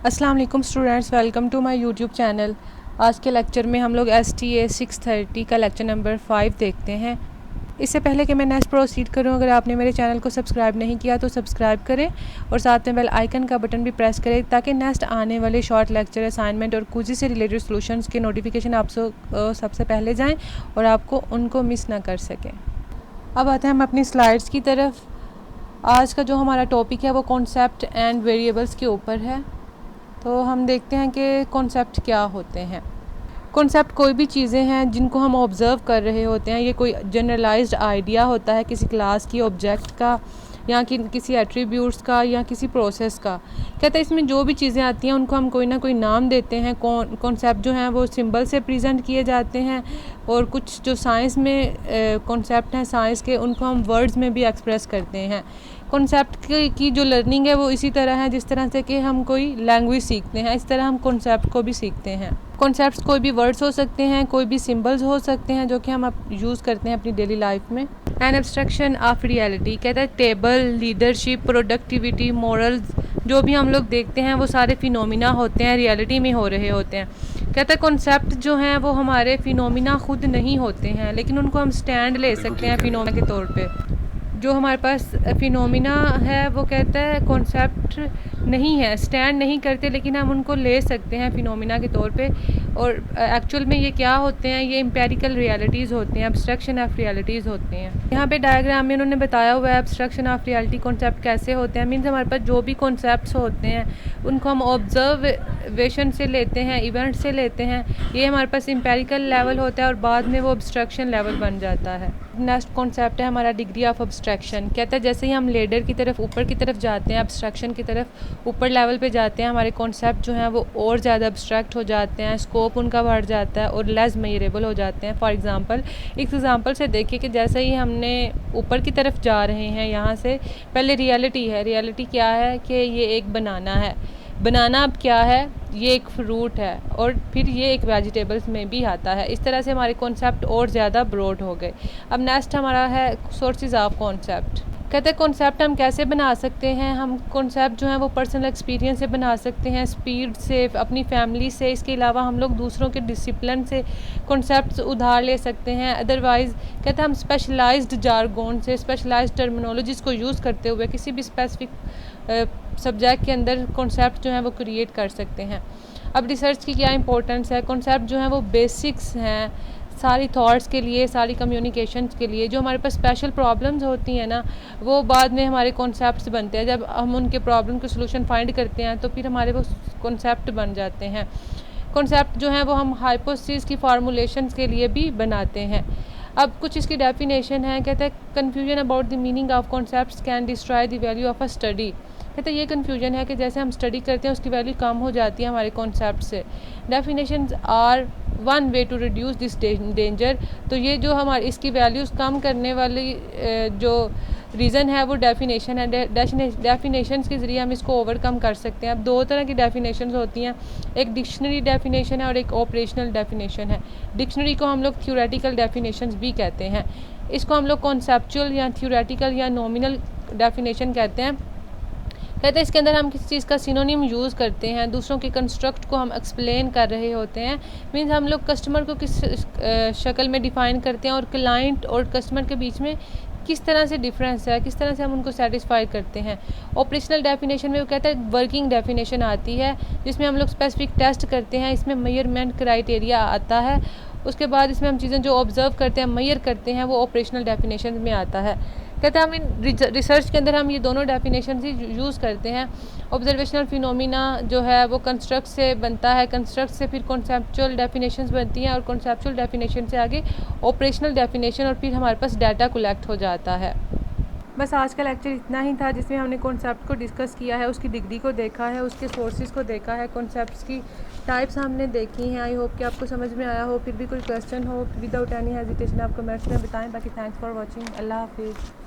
अस्सलाम वालेकुम students, welcome to my YouTube channel. आज के लेक्चर में हम लोग STA 630 का लेक्चर नंबर 5 देखते हैं। इससे पहले कि मैं नेक्स्ट प्रोसीड करूं, अगर आपने मेरे चैनल को सब्सक्राइब नहीं किया तो सब्सक्राइब करें और साथ में बेल आइकन का बटन भी प्रेस करें ताकि नेक्स्ट आने वाले शॉर्ट लेक्चर, असाइनमेंट और क्विज़ से रिलेटेड सॉल्यूशंस के नोटिफिकेशन आप सबसे पहले जाएँ और आपको उनको मिस ना कर सकें। अब आते हैं हम अपनी स्लाइड्स की तरफ। आज का जो हमारा टॉपिक है वो कॉन्सेप्ट एंड वेरिएबल्स के ऊपर है। तो हम देखते हैं कि कॉन्सेप्ट क्या होते हैं। कॉन्सेप्ट कोई भी चीज़ें हैं जिनको हम ऑब्ज़र्व कर रहे होते हैं। ये कोई जनरलाइज्ड आइडिया होता है किसी क्लास की, ऑब्जेक्ट का, या किसी एट्रीब्यूट्स का, या किसी प्रोसेस का। कहते हैं इसमें जो भी चीज़ें आती हैं उनको हम कोई ना कोई नाम देते हैं। कॉन्सेप्ट जो हैं वो सिंबल से प्रेजेंट किए जाते हैं, और कुछ जो साइंस में कॉन्सेप्ट हैं साइंस के, उनको हम वर्ड्स में भी एक्सप्रेस करते हैं। कॉन्सेप्ट की जो लर्निंग है वो इसी तरह है जिस तरह से कि हम कोई लैंग्वेज सीखते हैं, इस तरह हम कॉन्सेप्ट को भी सीखते हैं। कॉन्सेप्ट्स कोई भी वर्ड्स हो सकते हैं, कोई भी सिंबल्स हो सकते हैं जो कि हम यूज़ करते हैं अपनी डेली लाइफ में। एन एब्स्ट्रैक्शन ऑफ रियलिटी कहता है टेबल, लीडरशिप, प्रोडक्टिविटी, मॉरल्स, जो भी हम लोग देखते हैं वो सारे फिनोमिना होते हैं, रियलिटी में हो रहे होते हैं। कहता है कॉन्सेप्ट जो हैं वो हमारे फिनोमिना खुद नहीं होते हैं, लेकिन उनको हम स्टैंड ले सकते हैं फिनोमिना के तौर पे। जो हमारे पास फिनोमिना है वो कहता है कॉन्सेप्ट नहीं है, स्टैंड नहीं करते, लेकिन हम उनको ले सकते हैं फिनोमिना के तौर पे। और एक्चुअल में ये क्या होते हैं, ये एम्पेरिकल रियलिटीज़ होते हैं, एब्स्ट्रैक्शन ऑफ रियलिटीज़ होते हैं। यहाँ पे डायग्राम में उन्होंने बताया हुआ है एब्स्ट्रैक्शन ऑफ रियलिटी कॉन्सेप्ट कैसे होते हैं। मीन्स हमारे पास जो भी कॉन्सेप्ट्स होते हैं उनको हम ऑब्जर्वेशन से लेते हैं, इवेंट से लेते हैं। ये हमारे पास एम्पेरिकल लेवल होता है और बाद में वो एब्स्ट्रैक्शन लेवल बन जाता है। नेक्स्ट कॉन्सेप्ट है हमारा डिग्री ऑफ एब्स्ट्रैक्शन। कहता है जैसे ही हम लेडर की तरफ, ऊपर की तरफ जाते हैं, एब्स्ट्रैक्शन की तरफ ऊपर लेवल पे जाते हैं, हमारे कॉन्सेप्ट जो हैं वो और ज़्यादा एब्स्ट्रैक्ट हो जाते हैं, स्कोप उनका बढ़ जाता है और लेस मेजरेबल हो जाते हैं। फॉर एग्जांपल, एक एग्जांपल से देखिए कि जैसे ही हमने ऊपर की तरफ जा रहे हैं, यहाँ से पहले रियलिटी है। रियलिटी क्या है कि ये एक बनाना है। बनाना अब क्या है, ये एक फ्रूट है, और फिर ये एक वेजिटेबल्स में भी आता है। इस तरह से हमारे कॉन्सेप्ट और ज़्यादा ब्रॉड हो गए। अब नेक्स्ट हमारा है सोर्सेज ऑफ कॉन्सेप्ट। कहते हैं कॉन्सेप्ट हम कैसे बना सकते हैं। हम कॉन्सेप्ट जो हैं वो पर्सनल एक्सपीरियंस से बना सकते हैं, स्पीड से, अपनी फैमिली से। इसके अलावा हम लोग दूसरों के डिसिप्लिन से कॉन्सेप्ट्स उधार ले सकते हैं। अदरवाइज़ कहते हैं हम स्पेशलाइज्ड जारगोन से, स्पेशलाइज्ड टर्मिनोलॉजीज़ को यूज़ करते हुए किसी भी स्पेसिफिक सब्जेक्ट के अंदर कॉन्सेप्ट जो हैं वो क्रिएट कर सकते हैं। अब रिसर्च की क्या इंपॉर्टेंस है। कॉन्सेप्ट जो हैं वो बेसिक्स हैं सारी थॉट्स के लिए, सारी कम्युनिकेशंस के लिए। जो हमारे पास स्पेशल प्रॉब्लम्स होती हैं ना, वो बाद में हमारे कॉन्सेप्ट्स बनते हैं। जब हम उनके प्रॉब्लम के सोल्यूशन फाइंड करते हैं तो फिर हमारे वो कॉन्सेप्ट बन जाते हैं। कॉन्सेप्ट जो हैं वो हम हाइपोथेसिस की फार्मूलेशंस के लिए भी बनाते हैं। अब कुछ इसकी डेफिनेशन है। कहते हैं confusion about the meaning of concepts can destroy the value of a study. कहते हैं ये कन्फ्यूजन है कि जैसे हम स्टडी करते हैं उसकी वैल्यू कम हो जाती है हमारे कॉन्सेप्ट से। Definitions are one way to reduce this danger. तो ये जो हमारी इसकी वैल्यूज़ कम करने वाली जो रीज़न है वो डेफिनेशन है। डेफिनेशंस के ज़रिए हम इसको ओवरकम कर सकते हैं। अब दो तरह की डेफिनेशंस होती हैं, एक डिक्शनरी डेफिनेशन है और एक ऑपरेशनल डेफिनेशन है। डिक्शनरी को हम लोग थ्योरेटिकल डेफिनेशंस भी कहते हैं। इसको हम लोग कॉन्सेप्चुअल या थ्योरेटिकल या नॉमिनल डेफिनेशन कहते हैं। कहते हैं इसके अंदर हम किसी चीज़ का सिनोनिम यूज़ करते हैं, दूसरों के कंस्ट्रक्ट को हम एक्सप्लेन कर रहे होते हैं। मीन्स हम लोग कस्टमर को किस शक्ल में डिफ़ाइन करते हैं और क्लाइंट और कस्टमर के बीच में किस तरह से डिफरेंस है, किस तरह से हम उनको सेटिस्फाई करते हैं। ऑपरेशनल डेफिनेशन में वो कहता है वर्किंग डेफिनेशन आती है जिसमें हम लोग स्पेसिफिक टेस्ट करते हैं, इसमें मेजरमेंट क्राइटेरिया आता है। उसके बाद इसमें हम चीज़ें जो ऑब्ज़र्व करते हैं, मेजर करते हैं, वो ऑपरेशनल डेफिनेशन में आता है। कहते हैं हम इन रिसर्च के अंदर हम ये दोनों डेफिनेशन ही यूज़ करते हैं। ऑब्जर्वेशनल फिनोमिना जो है वो कंस्ट्रक्ट से बनता है, कंस्ट्रक्ट से फिर कॉन्सेप्चुअल डेफिनेशंस बनती हैं और कॉन्सेप्चुअल डेफिनेशन से आगे ऑपरेशनल डेफिनेशन, और फिर हमारे पास डाटा कलेक्ट हो जाता है। बस आज का लेक्चर इतना ही था जिसमें हमने कॉन्सेप्ट को डिस्कस किया है, उसकी डिग्री को देखा है, उसके सोर्सेज को देखा है, कॉन्सेप्ट्स की टाइप्स हमने देखी हैं। आई होप कि आपको समझ में आया हो। फिर भी कोई क्वेश्चन हो, विदाउट एनी हेजिटेशन आप कमेंट्स में बताएं। बाकी थैंक्स फॉर वॉचिंग। अल्लाह हाफिज़।